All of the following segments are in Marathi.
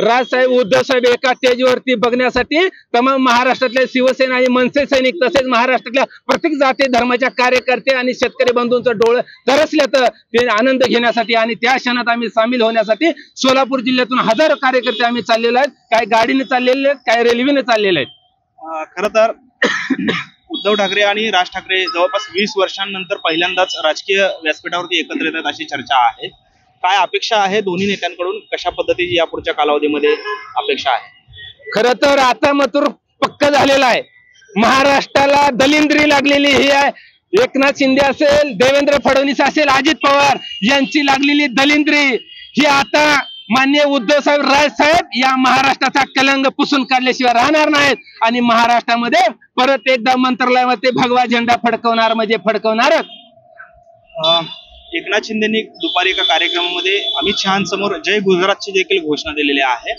राजसाहेब उद्धवसाहेब एका स्टेजवरती बघण्यासाठी तमाम महाराष्ट्रातले शिवसेना आणि मनसे सैनिक तसेच महाराष्ट्रातल्या प्रत्येक जाती धर्माच्या कार्यकर्ते आणि शेतकरी बंधूंचं डोळं तरसल्याचं ते आनंद घेण्यासाठी आणि त्या क्षणात आम्ही सामील होण्यासाठी सोलापूर जिल्ह्यातून हजारो कार्यकर्ते आम्ही चाललेले आहेत. काही गाडीने चाललेले आहेत, काही रेल्वेने चाललेले आहेत. खरं तर उद्धव ठाकरे आणि राज ठाकरे जवळपास 20 वर्षांनंतर पहिल्यांदाच राजकीय व्यासपीठावरती एकत्र येतात अशी चर्चा आहे. काय अपेक्षा आहे दोन्ही नेत्यांकडून, कशा पद्धतीची यापुढच्या कालावधीमध्ये अपेक्षा आहे? खरं तर आता मात्र पक्क झालेला आहे. महाराष्ट्राला दलिंद्री लागलेली ही आहे. एकनाथ शिंदे असेल, देवेंद्र फडणवीस असेल, अजित पवार यांची लागलेली दलिंद्री ही आता माननीय उद्धव साहेब राजसाहेब या महाराष्ट्राचा कलंग पुसून काढल्याशिवाय राहणार नाहीत आणि महाराष्ट्रामध्ये परत एकदा मंत्रालयामध्ये भगवा झेंडा फडकवणार म्हणजे फडकवणारच. एकनाथ शिंदेनी दुपारी एका कार्यक्रमामध्ये अमित शहांसमोर जय गुजरातची देखील घोषणा दिलेली आहे.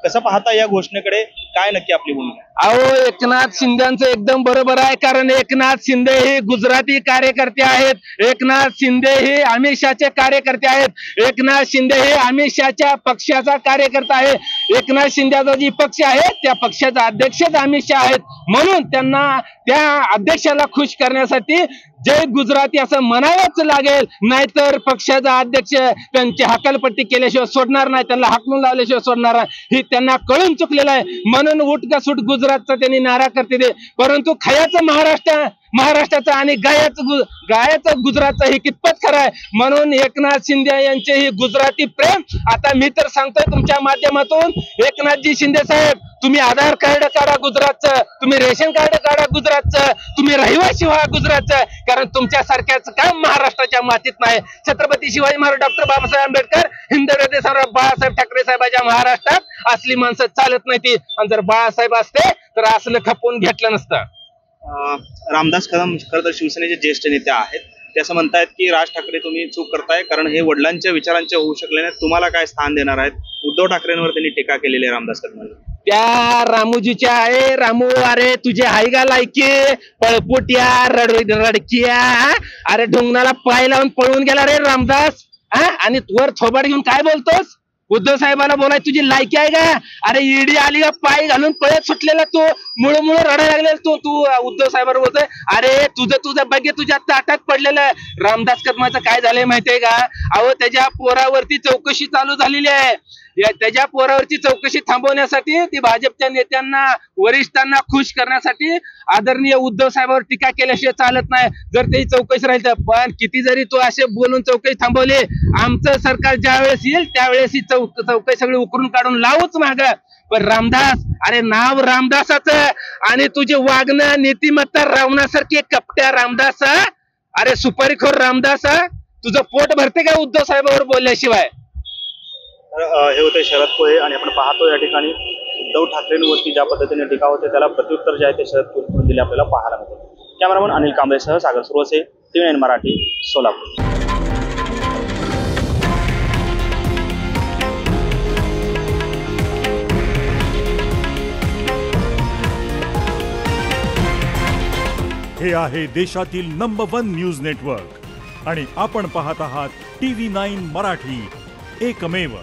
कसं पाहता या घोषणेकडे, काय नक्की आपली भूमिका? अहो, एकनाथ शिंदेचं एकदम बरोबर आहे, कारण एकनाथ शिंदे हे गुजराती कार्यकर्ते आहेत. एकनाथ शिंदे हे अमित शहाचे कार्यकर्ते आहेत. एकनाथ शिंदे हे अमित शहाच्या पक्षाचा कार्यकर्ता आहे. एकनाथ शिंदेचा जी पक्ष आहे त्या पक्षाचा अध्यक्षच अमित शहा आहेत. म्हणून त्यांना त्या अध्यक्षाला खुश करण्यासाठी जय गुजराती असं म्हणावंच लागेल, नाहीतर पक्षाचा अध्यक्ष त्यांची हकालपट्टी केल्याशिवाय सोडणार नाही, त्यांना हाकलून लावल्याशिवाय सोडणार नाही हे त्यांना कळून चुकलेलं आहे. म्हणून उठ का सुट गुजरातचा त्यांनी नारा करते ते, परंतु खयाचं महाराष्ट्राचं आणि गायाचं गुजरातचं हे कितपत खरं आहे. म्हणून एकनाथ शिंदे यांचे हे गुजराती प्रेम आता मी तर सांगतोय तुमच्या माध्यमातून, एकनाथजी शिंदे साहेब तुम्ही आधार कार्ड काढा गुजरातचं, तुम्ही रेशन कार्ड काढा गुजरातचं, तुम्ही रहिवासी व्हा गुजरातचं, कारण तुमच्यासारख्याच काम महाराष्ट्राच्या मातीत नाही. छत्रपती शिवाजी महाराज, डॉक्टर बाबासाहेब आंबेडकर, हिंदवी सम्राट बाळासाहेब ठाकरे साहेबांच्या महाराष्ट्रात असली माणसं चालत नाही ती, आणि जर बाळासाहेब असते तर असलं खपवून घेतलं नसतं. रामदास कदम खरं तर शिवसेनेचे ज्येष्ठ नेते आहेत. ते असं म्हणतायत की राज ठाकरे तुम्ही चूक करताय, कारण हे वडिलांच्या विचारांचे होऊ शकले नाही, तुम्हाला काय स्थान देणार आहेत? उद्धव ठाकरेंवर त्यांनी टीका केलेली आहे रामदास कदमांनी. त्या रामूजीच्या आहे, रामू अरे तुझे हाय का लायकी पळपुट्या रडकिया, अरे ढुंगणाला पाय लावून पळून गेला रे रामदास. आणि वर थोबाड घेऊन काय बोलतोस? उद्धव साहेबांना बोलाय तुझी लायकी आहे का? अरे ईडी आली का पाय घालून पळत सुटलेला तू, मुळ रडायला लागलेला तू उद्धव साहेबांवर बोलतोय. अरे तुझं बघे तुझ्या ताटात पडलेलं. रामदास कदमाचं काय झालंय माहितीये का? अहो, त्याच्या पोरावरती चौकशी चालू झालेली आहे. त्याच्या पोरावरची चौकशी थांबवण्यासाठी ती भाजपच्या नेत्यांना वरिष्ठांना खुश करण्यासाठी आदरणीय उद्धव साहेबांवर टीका केल्याशिवाय चालत नाही. जर ते चौकशी राहील तर, पण किती जरी तू असे बोलून चौकशी थांबवली, आमचं सरकार ज्या वेळेस येईल त्यावेळेस ही चौकशी सगळी उकरून काढून लावूच माग. पण रामदास, अरे नाव रामदासाचं आणि तुझे वागणं नीतिमत्ता रावणासारखी कपट्या रामदास, अरे सुपारीखोर रामदास, तुझं पोट भरते का उद्धव साहेबांवर बोलल्याशिवाय? हे होते शरद पोहे आणि आपण पाहतो या ठिकाणी उद्धव ठाकरेंवरती ज्या पद्धतीने टीका होते त्याला प्रत्युत्तर जे आहे ते शरद पोहे दिले आपल्याला पाहायला मिळते. कॅमेरामन अनिल कांबळेसह सागर सुरवसे, TVN मराठी, सोलापूर. हे आहे देशातील नंबर 1 न्यूज नेटवर्क आणि आपण पाहत आहात TV9 मराठी, एकमेव.